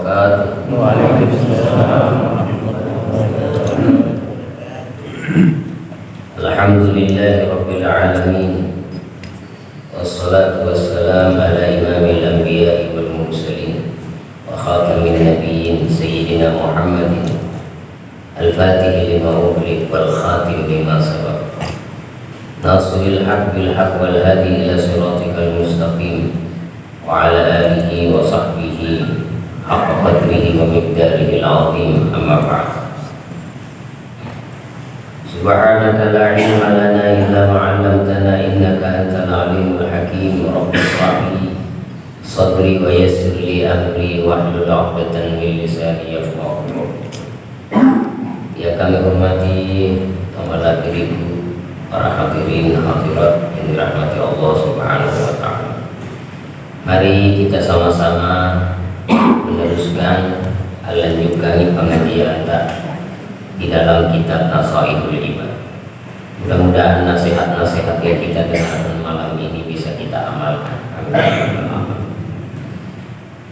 wabarakatuh. Waalaikumsalam. Alhamdulillahi rabbil alamin. Wassalatu wassalamu ala imamil anbiya'i wal mursalin wa khatamin nabiyyin sayyidina Muhammadin al-fatihi lima ughliq wal khatim lima sabaq. Nasiril haq bil haq wal hadi ila siratikal mustaqim wa ala alihi wa sahbihi haqqa qadrihi wa miqdarihi al-azim. Amma ba'd. Subhanaka la ilma lana illa ma 'allamtana innaka antal alimul hakim. Rabbi shrah li sadri wa yassir li amri wahlul 'uqdatam min lisani yafqahu qawli. Ya kami hormati tamu ibu, para hadirin hadirat yang dirahmati Allah Subhanahu wa taala. Mari kita sama-sama meneruskan melanjutkan pengajian di dalam kitab Nasaihul Iman. Mudah-mudahan nasihat-nasihat yang kita dengarkan malam ini bisa kita amalkan. Amin.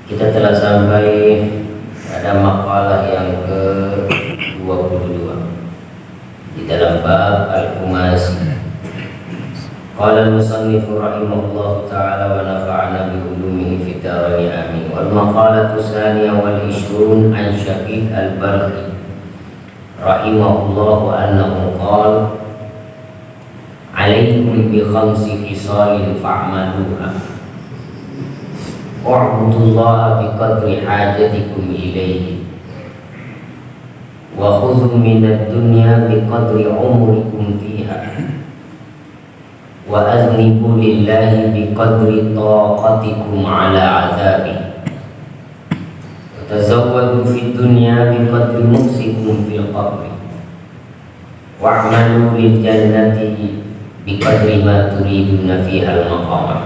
Kita telah sampai pada makalah yang ke-22 di dalam bab Al-Khumasi. Qala al-musannif rahimahullah ta'ala wa nafa'ana bi ulumihi fid dharain amin. Wal maqalatu tsaniyah wal 20 an Syaqiq al-Balkhi rahimahullah annahu qala alaikum bi khamsi khisalin fa'maluha wa'budullaha bi qadri hajatikum ilayhi wa khudhu minad dunya bi qadri umrikum fiha wa aznibu lillahi bi qadri taqatikum ala adzabi tazawwadu fid dunya bi qadri muksikum fil qabri wa'malu lil jannati bi qadri ma turiduna fiha al maqamah.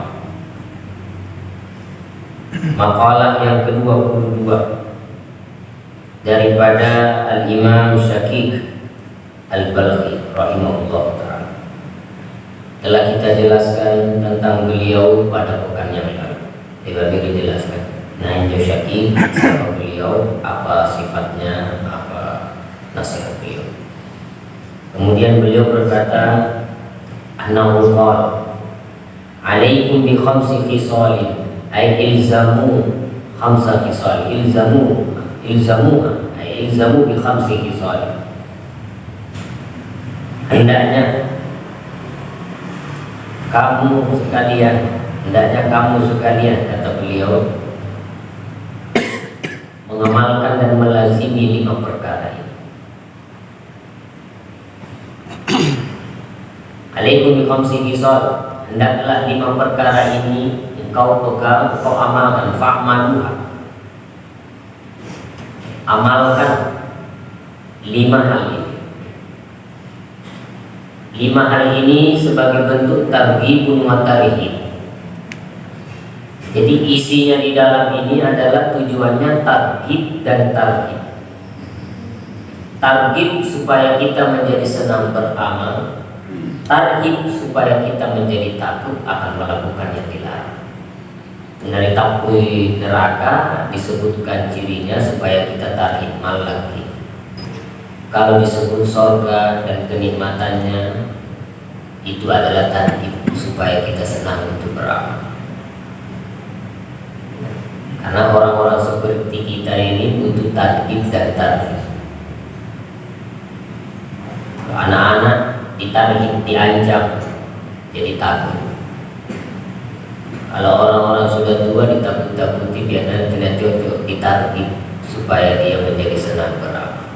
Makalah yang ke-22 daripada Al-Imam Syaqiq Al-Balkhi rahimahullah ta'ala. Telah kita jelaskan tentang beliau pada pekan yang lalu. Tidak dijelaskan. Nah, itu Syaqiq, siapa beliau, apa sifatnya, apa nasihat beliau. Kemudian beliau berkata, annahu qala alaikum bi khamsi khisalin ay ilzamu khamsa khisal ilzamu ay ilzamu bi khamsi khisal. Hendaknya kamu sekalian kata beliau mengamalkan dan melazimi 5 perkara ini. Alaikum bi khamsi khisal, hendaklah 5 perkara ini engkau pegang, engkau amalkan. Fa'maluha, amalkan 5 hal ini. 5 hal ini sebagai bentuk targhibun wa tarhib. Jadi isinya di dalam ini adalah tujuannya targhib dan tarhib. Targhib supaya kita menjadi senang beramal, tarhib supaya kita menjadi takut akan melakukan yang dilarang. Dari takut neraka disebutkan cirinya supaya kita tarhib lagi. Kalau disebut surga dan kenikmatannya, itu adalah tarhib supaya kita senang untuk beramal. Karena orang-orang seperti kita ini butuh tarhib dan tarhib. Anak-anak ditarhib, diancam, jadi takut. Kalau orang-orang sudah tua ditakut-takuti, biasanya tidak cocok, ditarhib supaya dia menjadi senang beramal.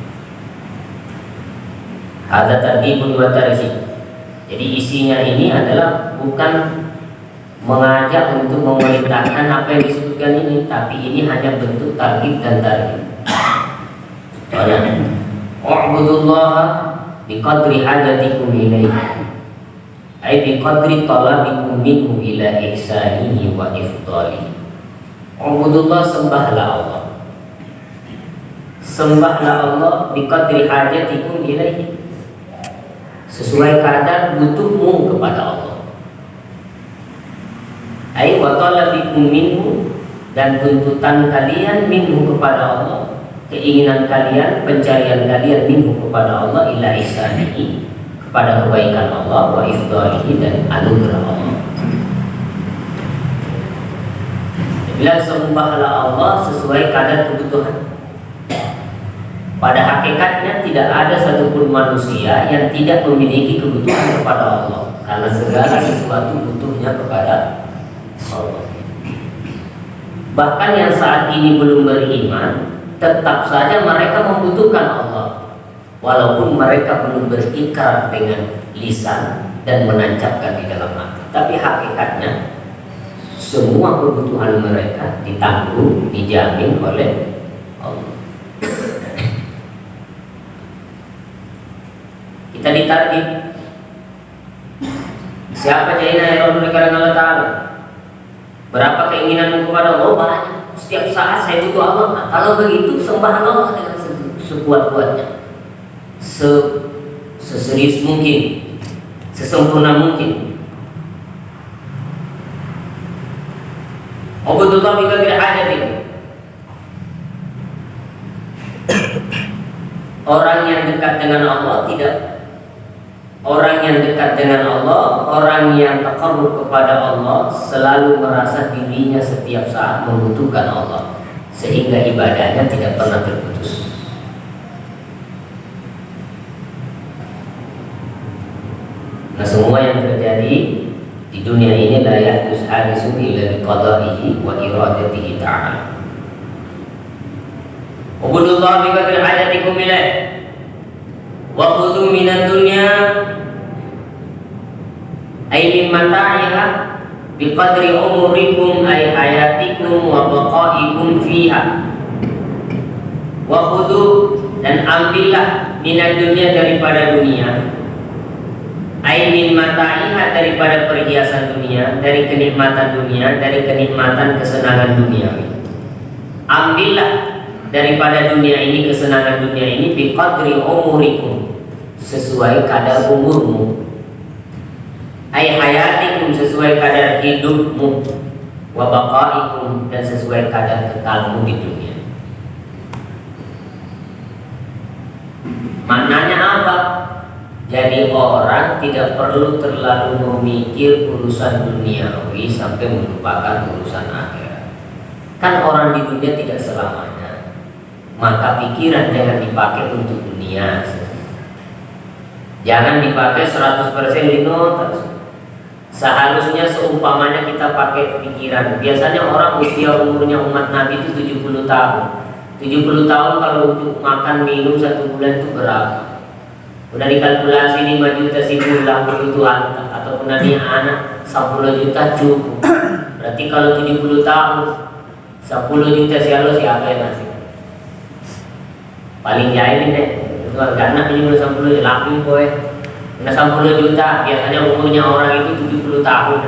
Ada targhibun wa tarhib. Jadi isinya ini adalah bukan mengajak untuk memerintahkan apa yang disebutkan ini, tapi ini hanya bentuk targhib dan tarhib. Contohnya, wa'budullaha biqadri hajatikum ilaihi, ay biqadri talabikum minhu ila ihsanihi wa ifdalihi. Wa'budullah, sembahlah Allah. Sembahlah Allah biqadri hajatikum ilaihi, sesuai kadar butuhmu kepada Allah. Ay wa talabikum minhu, dan tuntutan kalian minhu kepada Allah, keinginan kalian, pencarian kalian minhu kepada Allah, ila ihsanihi, kepada kebaikan Allah, wa ifdalihi, dan anugerah Allah. Bila sembahlah Allah sesuai kadar kebutuhan. Pada hakikatnya tidak ada satupun manusia yang tidak memiliki kebutuhan kepada Allah, karena segala sesuatu butuhnya kepada Allah. Bahkan yang saat ini belum beriman, tetap saja mereka membutuhkan Allah, walaupun mereka belum berikrar dengan lisan dan menancapkan di dalam hati. Tapi hakikatnya semua kebutuhan mereka ditanggung, dijamin oleh Allah. Kita ditarget. Siapa jahina ya Rabbul Karim Allah Ta'ala? Berapa keinginanmu kepada Allah? Banyak. Setiap saat saya butuh Allah. Nah, kalau begitu sembah Allah dengan sekuat-kuatnya, seserius mungkin, sesempurna mungkin. Ubudullah biqadri hajati. Orang yang dekat dengan Allah tidak, orang yang dekat dengan Allah, orang yang taqarrub kepada Allah selalu merasa dirinya setiap saat membutuhkan Allah, sehingga ibadahnya tidak pernah terputus. Nah, semua yang terjadi di dunia ini la yahdus hadisun illa biqada'ihi wa iradatihi ta'ala. Ubudullah biqadri hajatikum ilaih wa khudhu minad dunya ay min mata'iha biqadri umurikum ay hayatikum wa baqaikum fiha. Wa khudhu, dan ambillah minad dunya, daripada dunia, ay min mata'iha, daripada perhiasan dunia, dari kenikmatan dunia, dari kenikmatan kesenangan dunia. Ambillah daripada dunia ini, kesenangan dunia ini, biqadri umurikum, sesuai kadar umurmu, ay hayatikum, sesuai kadar hidupmu, wa baqaikum, dan sesuai kadar kekalmu di dunia. Maknanya apa? Jadi orang tidak perlu terlalu memikir urusan duniawi sampai melupakan urusan akhirat. Kan orang di dunia tidak selamanya. Maka pikiran jangan dipakai untuk dunia. Jangan dipakai 100% lino. Seharusnya seumpamanya kita pakai pikiran. Biasanya orang usia umurnya umat Nabi itu 70 tahun. 70 tahun kalau untuk makan minum 1 bulan itu berapa? Udah dikalkulasi 5 juta sih pulang kebutuhan, ataupun nanti anak 10 juta cukup. Berarti kalau 70 tahun 10 juta siapa yang ngasih? Paling jahil deh, karena ini udah 10 lapin boy, udah 10 juta. Biasanya umurnya orang itu 70 tahun.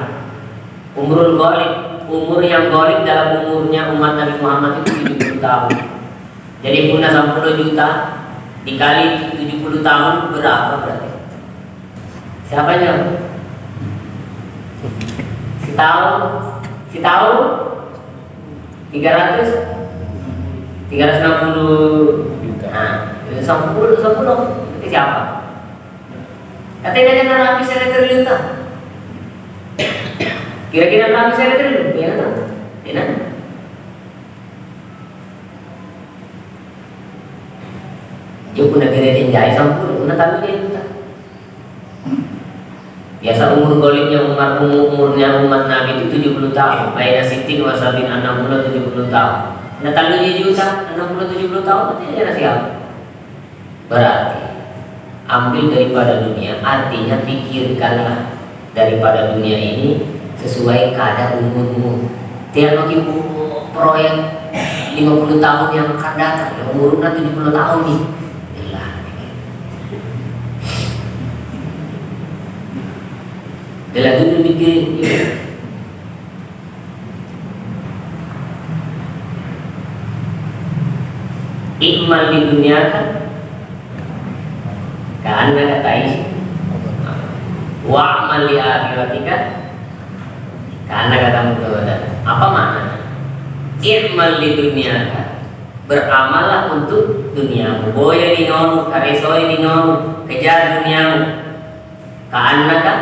Umur yang golik dalam umurnya umat Nabi Muhammad itu 70 tahun. Jadi punya 10 juta dikali 70 tahun berapa berarti? Siapa yang? Si tahu 360. Nah, 10 itu siapa? Katanya jangan habis saya triliun tak? Kira-kira habis saya triliun, ya tak? Ya. Dia punya kira-kira jahit 10, punya tahu dia itu tak? Biasa umurnya umat Nabi itu 70 tahun. Baina sitin wa sabin 60 70 tahun. Nah, tanggal 7 juta, 60-70 tahun katanya siapa? Berarti ambil daripada dunia, artinya pikirkanlah daripada dunia ini sesuai kadar umurmu. Tiap lagi proyek 50 tahun yang akan datang, umurnya 70 tahun nih. Bila dulu bikin ikmal di dunia kan kata isi wa'mal li akhiratika karena kata mudah. Apa maknanya? I'mal di dunia, beramallah untuk duniamu. Boya dinomu, karesoi dinomu, kejar duniamu. Ka'annaka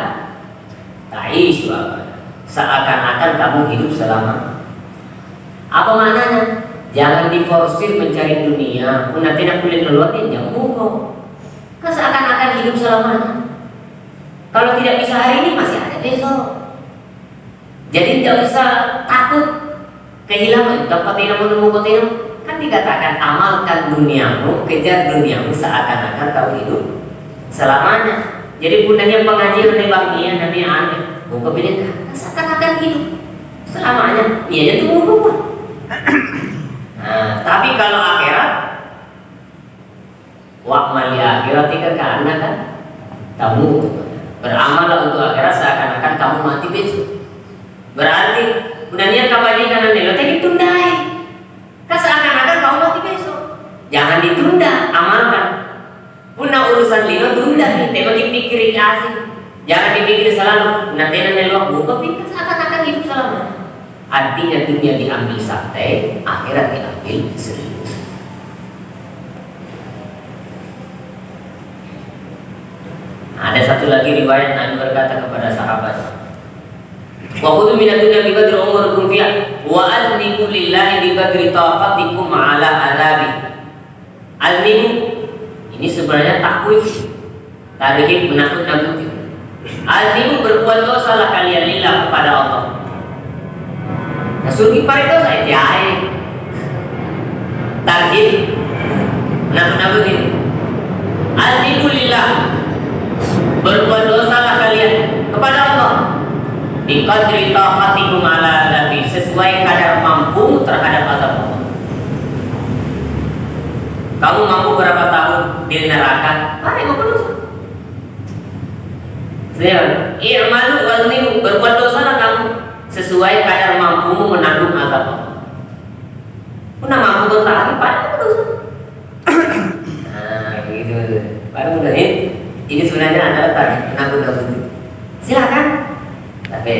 ta'ishu abada, seakan-akan kamu hidup selama. Apa maknanya? Jangan diforsir mencari dunia. Pun tidak boleh keluar dia jauh. Kan seakan-akan hidup selamanya. Kalau tidak bisa hari ini masih ada besok. Jadi tidak usah takut kehilangan. Dapat tidak menemukan tidak. Kan dikatakan amalkan duniamu, kejar duniamu seakan-akan kau hidup selamanya. Jadi punanya pengajian dari bagian Nabi aneh. Bukan beda kan seakan-akan hidup selamanya. Dia aja tunggu lupa. Nah, tapi kalau akhirat, wa'mal li akhiratika ka'annaka tamut. Beramallah untuk akhirat seakan-akan kamu mati besok. Berarti punanya kebajikan anda tadi tundai. Kan seakan-akan kamu mati besok. Jangan ditunda, amalkan. Punah urusan lino tunda, tema dipikir asing. Jangan dipikir selalu. Nanti luang buka pikir seakan-akan hidup selamanya. Artinya dunia diambil santai, akhirat diambil serius. Ada satu lagi riwayat Nabi berkata kepada sahabat, wa khudhu minad dunya bi qadri umurikum fiha wa aznimu lillahi bi qadri taqatikum ala adabi. Aznimu ini sebenarnya takwif, tarhib, menakut-nakuti. Aznimu berbuat dosalah kalian lillah kepada Allah. Surgi par itu saya jahit tarhib, menakut-nakuti. Aznimu lillah, berbuat dosalah kalian kepada Allah biqadri taqatikum ala adabi, sesuai kadar mampu terhadap azab Allah. Kamu mampu berapa tahun di neraka? Mari mampu dosa. Saya i'malu waznimu, berbuat dosalah kamu sesuai kadar mampumu menanggung azab Allah. Pernah mampu dosa lagi, pada dosa. Nah, gitu. Baru mudah ini sebenarnya adalah tadi menanggung. Silakan. Tapi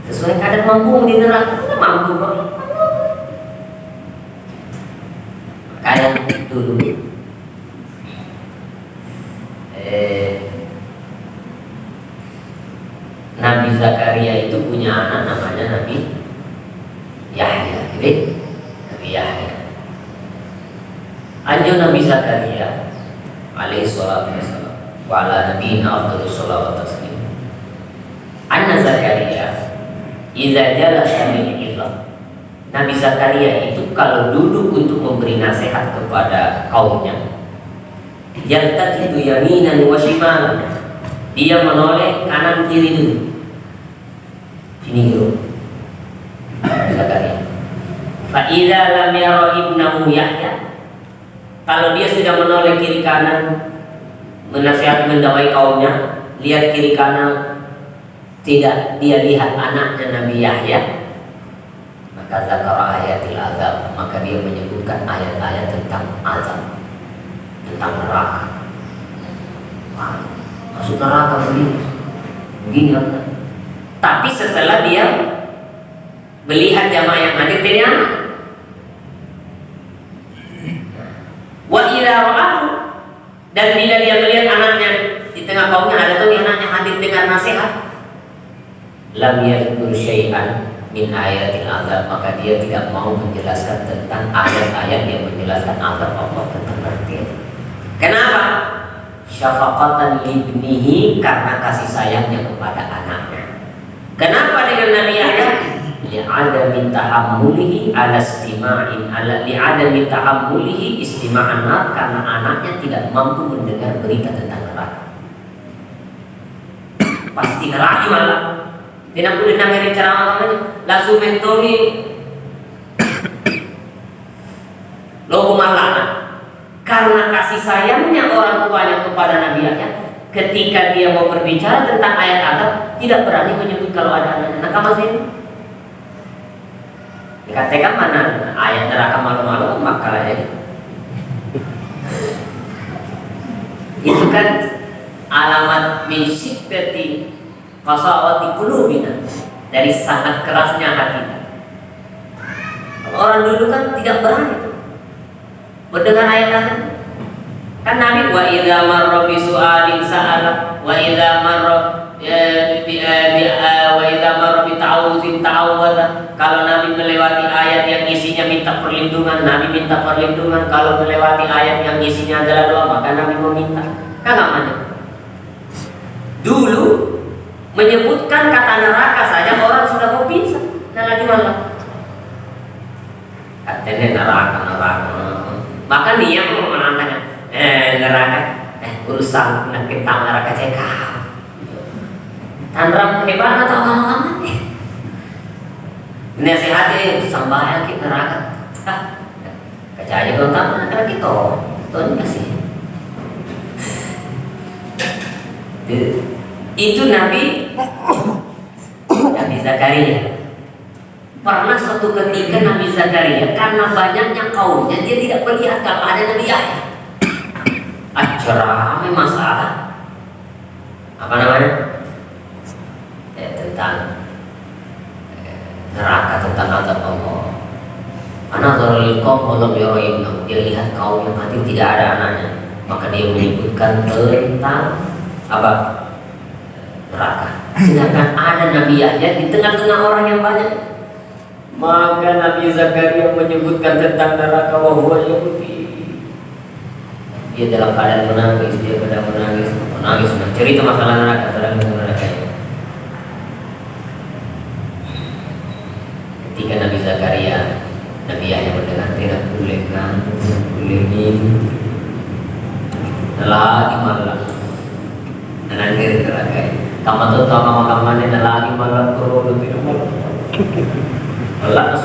sesuai kadar mampu di neraka, tidak mampu kok. Makanya dulu Nabi Zakaria itu punya anak namanya Nabi Yahya, gitu? Nabi Yahya. Anjo Nabi Zakaria alaihi salatu wassalam wa ala nabiyina afdhalus shalawat taslim. Anna Zakaria idza jalasa min illah. Nabi Zakaria itu kalau duduk untuk memberi nasihat kepada kaumnya, yaltaqitu yaminan wa shimalan, dia menoleh kanan kiri dulu. Sini dulu. Zakaria. Fa idza lam yara ibnahu Yahya, kalau dia sudah menoleh kiri kanan menasihat mendawai kaumnya, lihat kiri kanan tidak dia lihat anaknya Nabi Yahya, maka zakara ayatil azab, maka dia menyebutkan ayat-ayat tentang azab, tentang neraka. Wah, masuk neraka begini. Tapi setelah dia melihat jamaah yang hadir dari anak, wa idza ra'ahu, dan bila dia melihat anaknya di tengah kaumnya, ada tuh anaknya hadir dengan nasihat, lam yadhkur syai'an min ayatil azab, maka dia tidak mau menjelaskan tentang ayat-ayat yang menjelaskan azab Allah tentang nanti. Kenapa? Syafaqatan libnihi, karena kasih sayangnya kepada anaknya. Kenapa dengan Nabi Yahya? Li'adami tahammulihi ala istima'in ala li'adami tahammulihi istima'an nar, karena anaknya tidak mampu mendengar berita tentang neraka. Pasti neraka malah. Tidak boleh dengerin ceramah namanya. Langsung mentori logo malana. Karena kasih sayangnya orang tuanya kepada Nabi Yahya, ketika dia mau berbicara tentang ayat azab, tidak berani menyebut kalau ada anaknya. Nah, kamu sih dikatakan mana ayat neraka malu-malu makalah ya. Itu kan alamat min syiddati qasawati qulubina, dari sangat kerasnya hati. Kalau orang dulu kan tidak berani mendengar ayat-ayat. Kan Nabi wa idza marra bi su'alin sa'ala wa idza marra wa idza marra bi ta'awudin ta'awwadha. Kalau Nabi melewati ayat yang isinya minta perlindungan, Nabi minta perlindungan. Kalau melewati ayat yang isinya adalah doa, maka Nabi meminta. Kan namanya. Dulu menyebutkan kata neraka saja orang sudah mau pingsan. Nah lagi malah katanya neraka. Bahkan dia mau menantangnya neraka, urusan nak kita neraka cekal. Tandram hebat atau lama-lama nih. Nasihatnya sambayang kita neraka. Kaca aja kau tahu neraka kita, tuh kasih. Itu Nabi Zakaria. Pernah suatu ketika Nabi Zakaria karena banyaknya kaumnya dia tidak melihat kalau ada Nabi Yahya. Ramai masalah apa namanya tentang neraka, tentang azab Allah. Karena dia lihat kaum yang mati tidak ada anaknya, maka dia menyebutkan tentang apa neraka. Sedangkan ada Nabi Yahya di tengah-tengah orang yang banyak. Maka Nabi Zakaria menyebutkan tentang neraka wa huwa Yahudi. Dia dalam keadaan menangis, dia kadang menangis, cerita masalah neraka, sedang neraka. Ketika Nabi Zakaria, Nabi Yahya mendengar tidak boleh kan, boleh ini, lagi malam, nanti neraka. Kamu tahu makamannya lagi malam turun tidak malam, malas.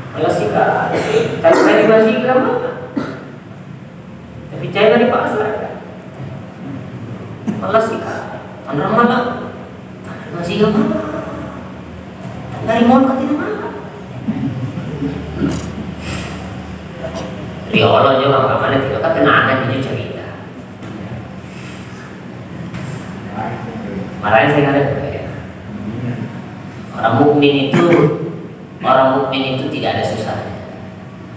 Malas sih kan, tadi masih lama. Tapi saya dari pasar malas sih kak, tanah malam masih gak malam, dari mall ke tidak malam. Riolo juga makanya tidak kan kenangan itu cerita. Makanya saya kata orang mukmin itu tidak ada susahnya.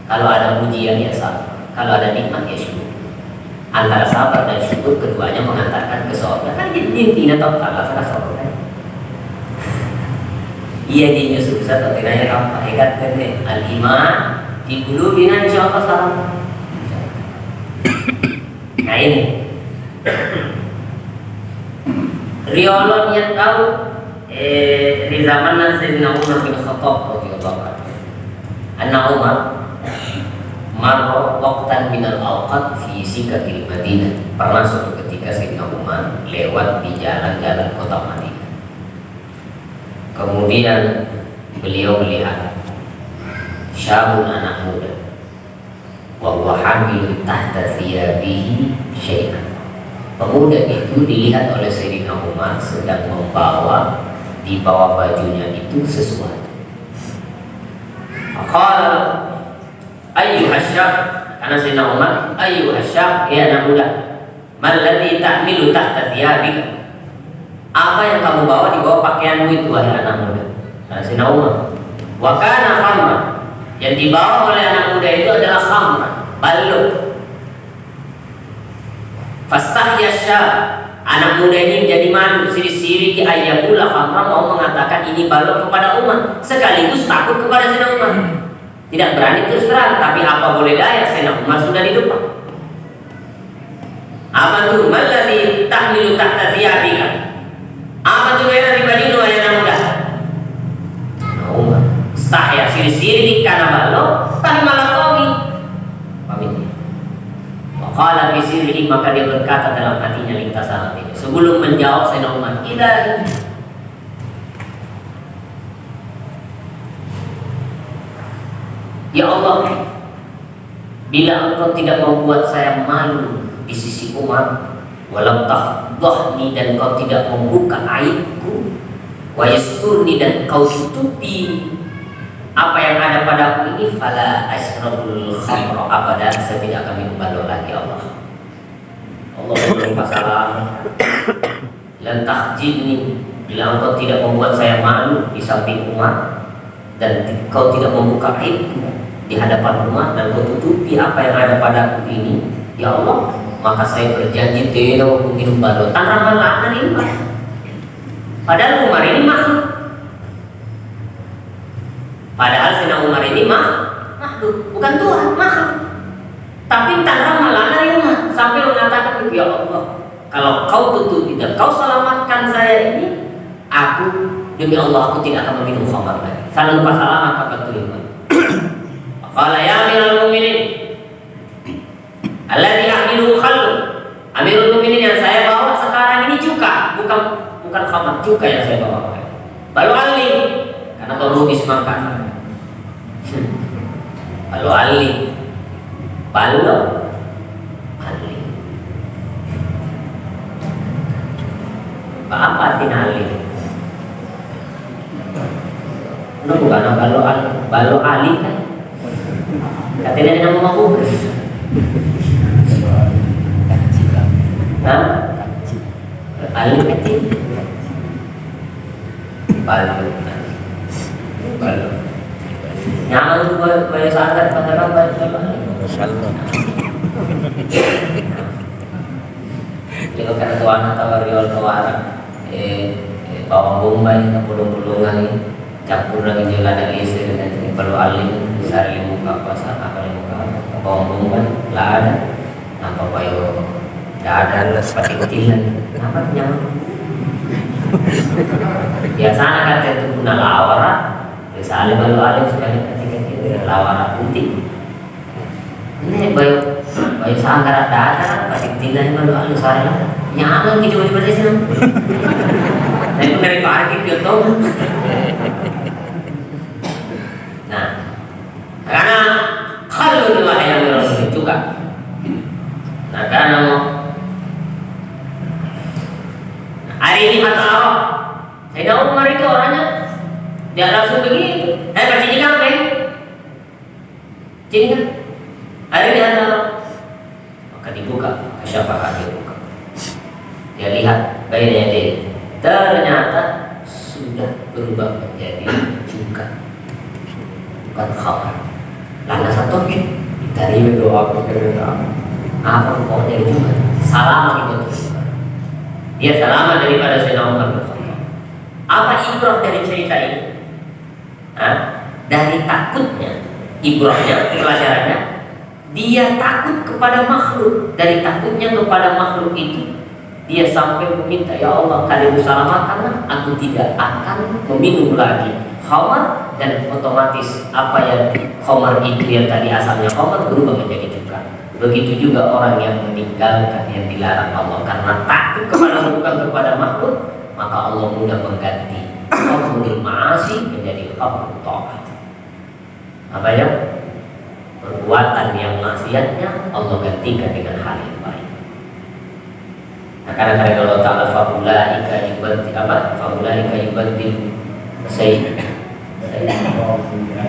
Kalau ada pujian ya sabar, kalau ada nikmat ya syukur. Antara sabar dan syukur keduanya mengantarkan ke surga. Kan intinya total salah surga. Iya di Yusuf satu tinanya apa? Ikat kene al-iman di qulubina insyaallah salam. Nah ini riolon yang tahu di zaman Sayyidina Umar bin Khattab radhiyallahu anhu. Anna Umar marra waqtan minal awqat fi sikatil Madinah. Pernah suatu ketika Sayyidina Umar lewat di jalan-jalan kota Madinah. Kemudian beliau melihat syabun anak muda wa huwa hamilun tahta thiyabihi syai'an. Pemuda itu dilihat oleh Sayyidina Umar sedang membawa di bawah bajunya itu sesuatu. Qala ayu hasyab, karena Sayyidina Umar ayu hasyab, ya anak muda, malladhi tahmilu tahta thiyabika, apa yang kamu bawa di bawah pakaianmu itu wahai anak muda. Nah, Sayyidina Umar wa kana khamra, yang dibawa oleh anak muda itu adalah khamra, balut. Fastahya syab, anak muda ini menjadi malu, siri-siri di ayyakula khamra, mau mengatakan ini balut kepada Umar, sekaligus takut kepada Sayyidina Umar. Tidak berani terus terang, tapi apa boleh daya, Sayyidina Umar sudah di depan. Apa tuh? Malladhi tahmilu tahta thiyabika, apa tuh yang dibanding wahai anak muda? Sayyidina Umar stahya, siri-siri karena balok, tadi malah komi pamit. Waqala fi sirrihi, maka dia berkata dalam hatinya lintas salat ini. Sebelum menjawab Sayyidina Umar, ilahi, ya Allah, bila Engkau tidak membuat saya malu di sisi Umar, walam tafdhahni, dan Engkau tidak membuka aibku, wa yasturni, dan Engkau tutupi apa yang ada padaku ini, fala ashrabul khamra abada, saya tidak akan minum balok lagi. Allah belum masalah. Lan tahjidni, bila Engkau tidak membuat saya malu di samping Umar, dan kau tidak membuka aib di hadapan umat dan kau tutupi apa yang ada padaku ini, ya Allah, maka saya berjanji tidak mau minum balok. Tanpa laknat ini Pak. Padahal Umar ini makhluk. Padahal Sayyidina Umar ini makhluk, bukan Tuhan, makhluk. Tapi tanpa melaknat umat sampai mengatakan, ya Allah, kalau kau tutupi dan kau selamatkan saya ini, aku demi Allah aku tidak akan meminum khamar lagi. Saya lupa salam maka betul Umar. Qala ya Amirul Mukminin alladhi ahmiluhu khallu. Amirul Mukminin yang saya bawa sekarang ini cuka, bukan khamar, cuka yang saya bawa. Balu Ali karena kau lukis makan. Balu Ali. Balu Ali. Apa artinya Ali? Bukan balu Ali kan? Katanya ada nama aku. Hah? Ali kecil. Balu. Nyaman tuh banyak saat katakan banyak jika kata tuan atau riol tawara bawang bombay na pulung-pulungan campur dengan jalan yang isi dan perlu alim besar muka kuasa apa muka bawang bombay lah ada nampak bayo tidak ada seperti kecilan apa nyaman biasanya kata itu guna lawara bisa alim sekali kecil lawara putih ini bayo sanggar ada pasti kecilan balu alim sehari lah nyaman gitu seperti sih nah itu dari parkir gitu. Nah, karena khalun wa hayamul juga. Nah, karena hari ini kata Allah, Sayyidina Umar itu orangnya dia langsung begitu. Baca jingan kan? Jingan. Hari ini kata Allah, maka dibuka, siapa dibuka. Dia lihat bayinya dia. Ternyata sudah berubah menjadi juga bukan khabar. Lana satu diterima doa apa pokoknya juga salam itu. Dia salam daripada Sayyidina Umar. Apa ibrah dari cerita ini? Dari takutnya, ibrahnya, pelajarannya, dia takut kepada makhluk. Dari takutnya kepada makhluk itu, dia sampai meminta, ya Allah, kalian selamatkanlah, aku tidak akan meminum lagi khamar, dan otomatis apa yang khamar itu yang tadi asalnya khamar berubah menjadi cuka. Begitu juga orang yang meninggalkan yang dilarang Allah karena takut kepada makhluk, maka Allah mudah mengganti khamrul ma'asi menjadi khamrul ta'ah. Apa ya? Perbuatan yang maksiatnya Allah gantikan dengan hal yang baik. Nah, kadang-kadang kalau Ta'ala faulaika yubaddil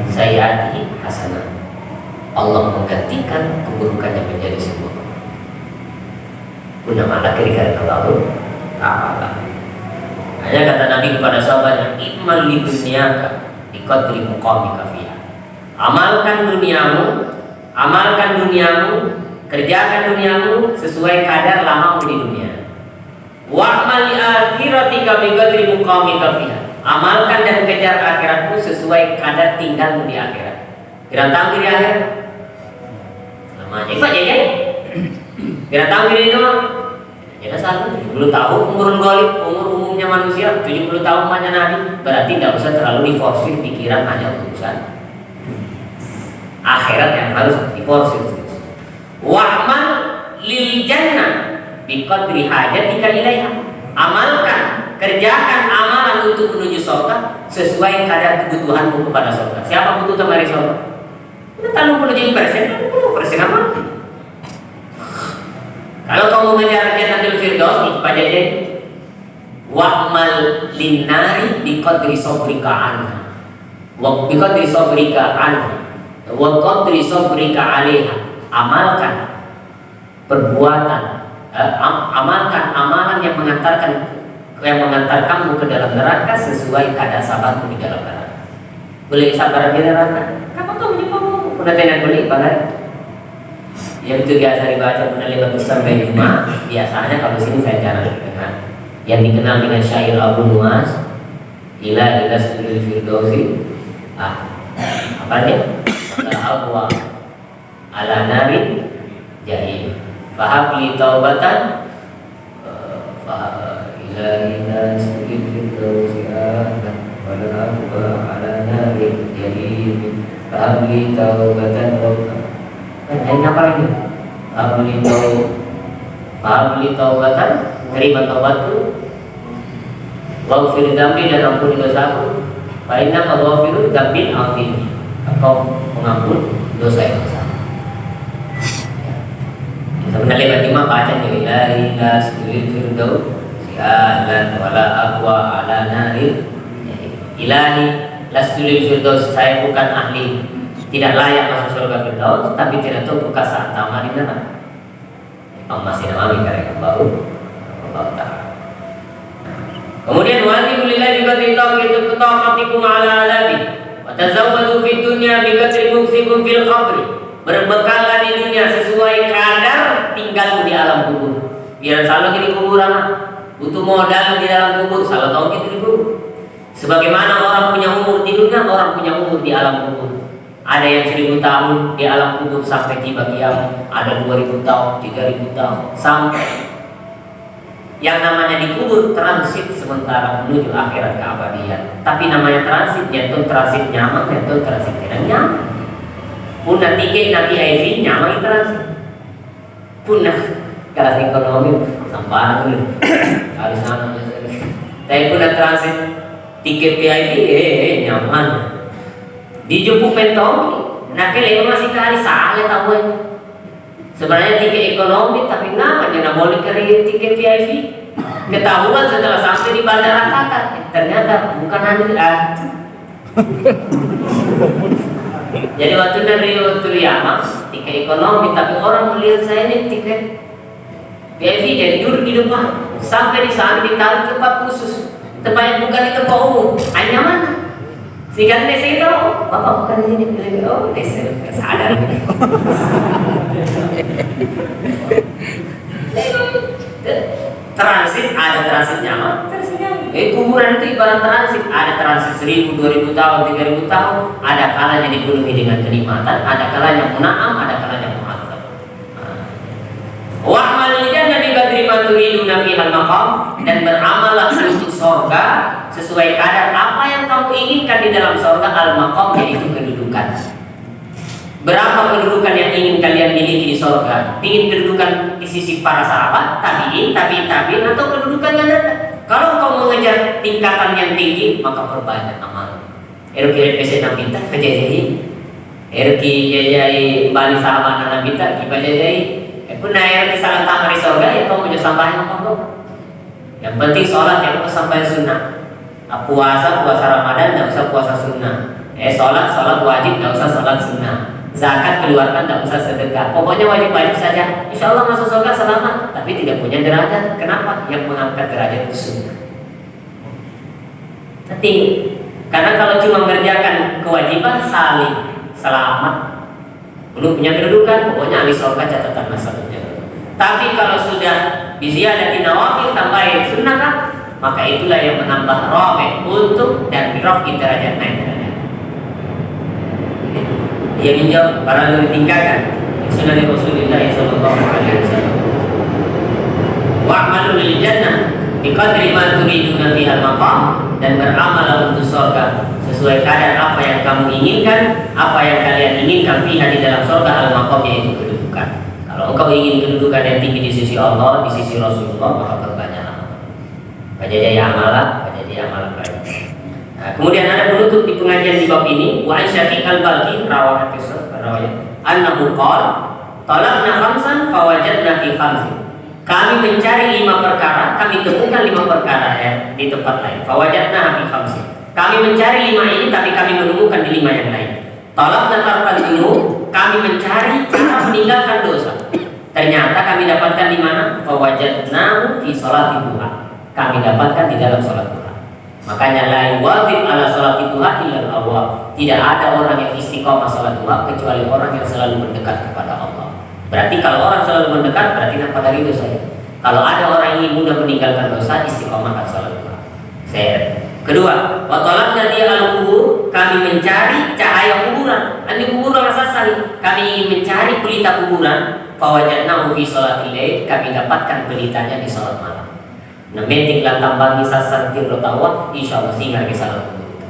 sayyati hasanah. Allah menggantikan keburukannya menjadi sebuah guna mana kira-kira Allah Ta'ala. Hanya kata Nabi kepada sahabatnya, iman li dunyaka biqadri muqamika fiha. Amalkan duniamu, kerjakan duniamu sesuai kadar lamamu di dunia. Wa'mal li akhiratika biqadri muqamika fiha. Amalkan dan kejar akhiratmu sesuai kadar tinggalmu di akhirat. Kira tahu di akhirat? Namanya apa aja? Kira tahu di itu? Jadi satu 70 tahun umur umumnya manusia, 70 tahun umumnya Nabi. Berarti tidak usah terlalu diforsir pikiran hanya urusan akhirat yang harus diforsir. Wa'mal lil jannah biqadri hajatika ilaiha. Amalkan, kerjakan amalan untuk menuju surga sesuai kadar kebutuhanmu kepada surga. Siapa butuh temari surga? Kita tahu 10% amal. Kalau kamu mengejar jannatul firdaus nih, Pak Jajan, wa'mal linnari biqadri sabrika anha. Wa biqadri sabrika anha. Wa qadri sabrika 'alaiha. Amalkan perbuatan, amalkan amalan yang mengantarkanmu ke dalam neraka sesuai kadar sabarmu di dalam neraka. Boleh sabar di neraka. Kamu tuh menjumpa pernah tenan boleh banget. Yang itu biasa dibaca pernah 5 sampai 5. Biasanya kalau sini saya jarang dengar. Yang dikenal dengan syair Abu Nuwas, ila sudul firdausi. Apa dia? Al-Aqwa ala nari jahim. Fahabli taubatan ila sudul firdausi wal-Aqwa ala nari jahim. Fahabli taubatan ini apa lagi? Fahabli taubatan, terima taubatku, waghfir dzambi, dan ampuni dosaku. Fa innaka ghafiru dzambil azim. Engkau pengampun dosa yang besar. Sebenarnya lima baca ni ilahi nasbil firdaus si'alan wala aqwa ala nari. Ilahi nasbil firdaus, saya bukan ahli, tidak layak masuk surga firdaus, tapi tidak tahu buka saat tamat di neraka. Masih namanya karena baru Allah. Kemudian wali lillahi bi tauqitu taqatikum ala alabi wa tazawwadu fid dunya bi qadri muksikum fil qabri. Berbekallah di dunia sesuai kadar tinggalmu di alam kubur. Biar selalu di kuburan butuh modal di dalam kubur, selalu tahu gitu di kubur. Sebagaimana orang punya umur di dunia, orang punya umur di alam kubur. Ada yang 1000 tahun di alam kubur sampai tiba kiamat, ada 2000 tahun, 3000 tahun, sampai yang namanya dikubur transit sementara menuju akhirat keabadian. Tapi namanya transit, yaitu transit nyaman, yaitu transit tidak nyaman. Punah tiket nanti IV nyaman transit. Punah kelas ekonomi sampai harus sana. Tapi punah transit tiket VIP nyaman. Dijemput mentong, nak kelihatan masih kali salah tahu. Sebenarnya tiket ekonomi, tapi namanya nak boleh kerja tiket VIP. Ketahuan setelah sampai di bandara Qatar, ternyata bukan hanya jadi waktu dari waktu Yaman tiket ekonomi, tapi orang melihat saya ini tiket VIP, jadi duduk di depan sampai di sana ditaruh tempat khusus, tempat yang bukan di tempat umum. Hanya mana? Sehingga saya tahu, bapak bukan di sini. Oh, saya sadar. Transit, ada transit nyaman. Kuburan itu ibarat transit, ada transit 1000, 2000 tahun, 3000 tahun. Ada kalanya dipenuhi dengan kenikmatan, ada kalanya munaam, ada kalanya mu'adzab. Wa'mal jannah bi qadri ma turiduna fihal maqam, dan beramallah untuk surga sesuai kadar apa yang kamu inginkan di dalam surga. Al-maqam yaitu kedudukan. Berapa kedudukan yang ingin kalian miliki di surga? Ingin kedudukan di sisi para sahabat, tabi'in, atau kedudukan yang rendah? Kalau kau mengejar tingkatan yang tinggi, maka perbanyak amal. Erki RPC Nabita kejadian, Erki jajai bali sahabat Nabita kita jajai. Pun naik di salat tamar di surga, ya kau punya sampai apa kau? Yang penting sholat yang kau sampai sunnah. Puasa Ramadan, tidak usah puasa sunnah. Sholat wajib, tidak usah sholat sunnah. Zakat keluarkan, tidak usah sedekah. Pokoknya wajib-wajib saja. Insya Allah masuk surga selamat, tapi tidak punya derajat. Kenapa? Yang mengangkat derajat itu sunnah. Penting. Karena kalau cuma mengerjakan kewajiban saling selamat, belum punya kedudukan, pokoknya ahli surga catatan masalahnya. Tapi kalau sudah biziyadah nawafil tambahin sunnah kan, maka itulah yang menambah roheh untuk dan rohih derajat naik derajat. Dia menjawab para lebih tingkatkan sunnah Rasulullah sallallahu alaihi wasallam. Wa'malu lil jannah biqadri ma turiduna fihal maqam, dan beramal untuk surga sesuai kadar apa yang kamu inginkan, apa yang kalian inginkan fiha di dalam surga. Al-maqam yaitu kedudukan. Kalau engkau ingin kedudukan yang tinggi di sisi Allah, di sisi Rasulullah, maka perbanyaklah. Bajajai amalah baik. Nah, kemudian ada penutup di pengajian di bab ini. Wa Aisyah al-Balqi rawayat annahu qala talabna khamsan fawajadna fi khamsin. Kami mencari 5 perkara, kami temukan 5 perkara di tempat lain. Fawajadna fi khamsin. Kami mencari 5 ini, tapi kami menemukan di 5 yang lain. Talabna tarkal dzunub, kami mencari cara meninggalkan dosa. Ternyata kami dapatkan di mana? Fawajadna fi sholati duha. Kami dapatkan di dalam sholat duha. Makanya la wajib ala salati duha illa al-awwab. Tidak ada orang yang istiqomah salat duha kecuali orang yang selalu mendekat kepada Allah. Berarti kalau orang selalu mendekat berarti nampak dari dosa. Kalau ada orang yang mudah meninggalkan dosa, istiqomahkan salat duha. Kedua, wa talabna dia al-kubur, kami mencari cahaya kuburan. Andi kuburan rasasani, kami ingin mencari pelita kuburan. Fawajadnahu fi salatil lail, kami dapatkan pelitanya di salat malam. Nah, metik lantang bagi sasan tirrotawa, insyaallah singar ke salat kubur.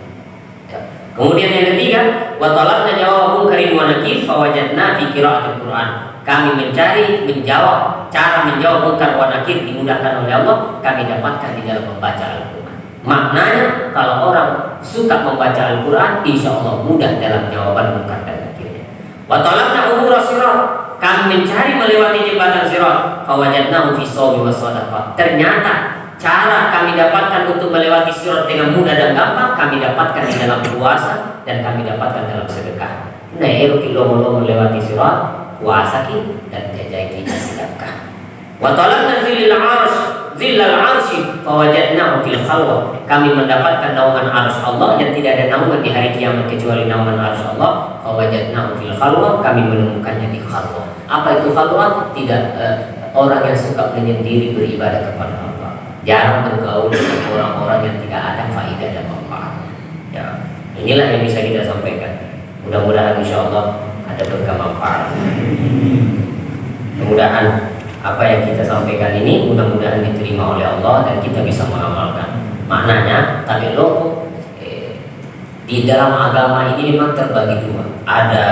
Kemudian yang ketiga, wa talabna jawabun karim wa nakir, fawajadna fi qiraatil Qur'an. Kami mencari menjawab, cara menjawab munkar wa nakir dimudahkan oleh Allah, kami dapatkan di dalam membaca Al-Qur'an. Maknanya kalau orang suka membaca Al-Qur'an, insyaallah mudah dalam jawaban munkar dan nakirnya. Wa talabna umur sirat, kami mencari melewati jembatan sirat, fawajadnahu fi shaumi was shadaqah. Ternyata cara kami dapatkan untuk melewati sirat dengan mudah dan gampang, kami dapatkan di dalam puasa dan kami dapatkan dalam sedekah. Nah, eroki lomo melewati sirat, puasa ki dan jajai kita sedekah. Wa talabna zillal arsy fawajadnahu fil khalwah. Kami mendapatkan naungan arsy Allah yang tidak ada naungan di hari kiamat kecuali naungan arsy Allah. Fawajadnahu fil khalwah, kami menemukannya di khalwah. Apa itu khalwah? Tidak orang yang suka menyendiri beribadah kepada Allah. Jarang bergaul dengan orang-orang yang tidak ada faedah dan manfaatnya. Ya, inilah yang bisa kita sampaikan. Mudah-mudahan insyaallah ada berkah manfaat. Mudah-mudahan apa yang kita sampaikan ini mudah-mudahan diterima oleh Allah dan kita bisa mengamalkan. Maknanya tabi'u di dalam agama ini memang terbagi dua. Ada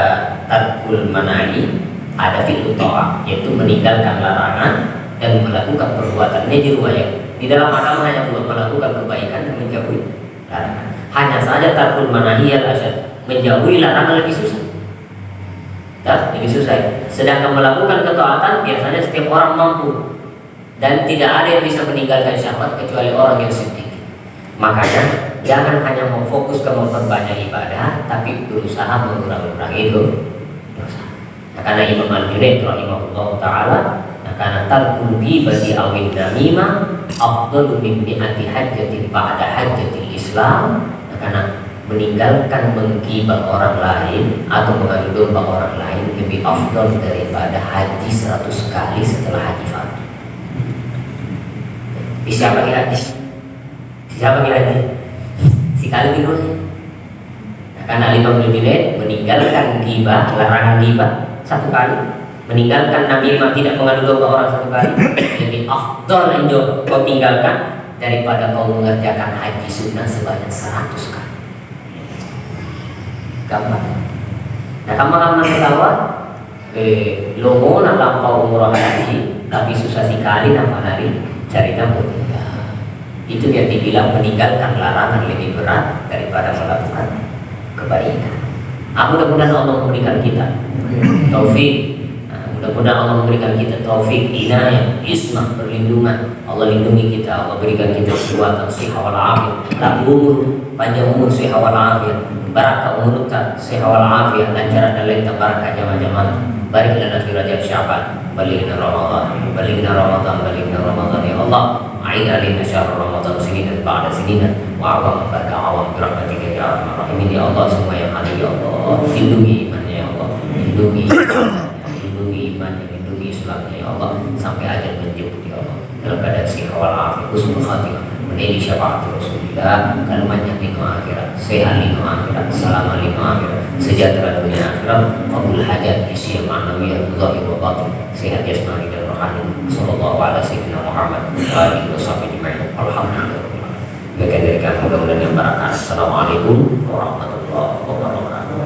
tarkul manahi, ada fi'lu ta'ah, yaitu meninggalkan larangan dan melakukan perbuatan najriwayah. Di dalam agama hanya dua, melakukan kebaikan dan menjauhi larangan. Hanya saja tarkul manahi al-asyad, menjauhi larangan lebih susah. Lebih susah. Sedangkan melakukan ketaatan biasanya setiap orang mampu dan tidak ada yang bisa meninggalkan syahwat kecuali orang yang sedikit. Makanya jangan hanya memfokus ke memperbanyak ibadah, tapi berusaha mengurangi itu dosa. Nah, karena Imam Al-Junaid rahimahullah taala, karena tarkul ghibati awin namimah afdalu min mi'ati hajjatin ba'da hajjatil Islam. Nah, karena meninggalkan menggibah orang lain atau mengadu domba orang lain lebih afdal daripada haji 100 kali setelah haji fardu. Bisa bagi haji? Siapa bagi haji? Sekali dulu. Nah, karena Imam Al-Junaid meninggalkan gibah, larangan gibah 1 kali, meninggalkan Nabi tidak mengadu domba orang 1 kali, lebih afdal yang kau tinggalkan daripada kau mengerjakan haji sunnah sebanyak 100 kali. Gampang. Nah, kamu ketawa lomo nak lampau umroh haji tapi susah sekali nama hari cari tamu. Itu yang dibilang meninggalkan larangan lebih berat daripada melakukan kebaikan. Mudah-mudahan Allah memberikan kita taufik. Mudah-mudahan Allah memberikan kita taufik, inayah, ismah, perlindungan. Allah lindungi kita, Allah berikan kita kekuatan, sehat wal afiat, umur, panjang umur, sehat wal afiat. Barakah umur kita, sehat wal afiat, lancaran dan lentang barakah jamaah-jamaah. Barik lana fi Rajab Sya'ban, balighna Ramadan, balighna Ramadan, balighna Ramadan ya Allah. A'id alaina syahr Ramadan sininan ba'da sininan wa awam baraka awam bi rahmatika ya arhamar rahimin ya Allah. Semua yang ada ya Allah, lindungi imannya ya Allah, lindungi imannya, lindungi Islamnya ya Allah sampai ajal menjemput ya Allah. Dalam keadaan sehat wal afiat, husnul khatimah, menuju syafaat Rasulullah, kalimatnya lima akhirat, sehat lima akhirat, salam lima akhirat, sejahtera dunia akhirat, qabul hajat, isi ma'nawiyah, zahir wa batin, sehat jasmani dan rohani. Sallallahu ala sayyidina Muhammad wa alihi wa sahbihi ajma'in. Alhamdulillah. Mudah-mudahan yang barakah. Assalamualaikum warahmatullahi wabarakatuh.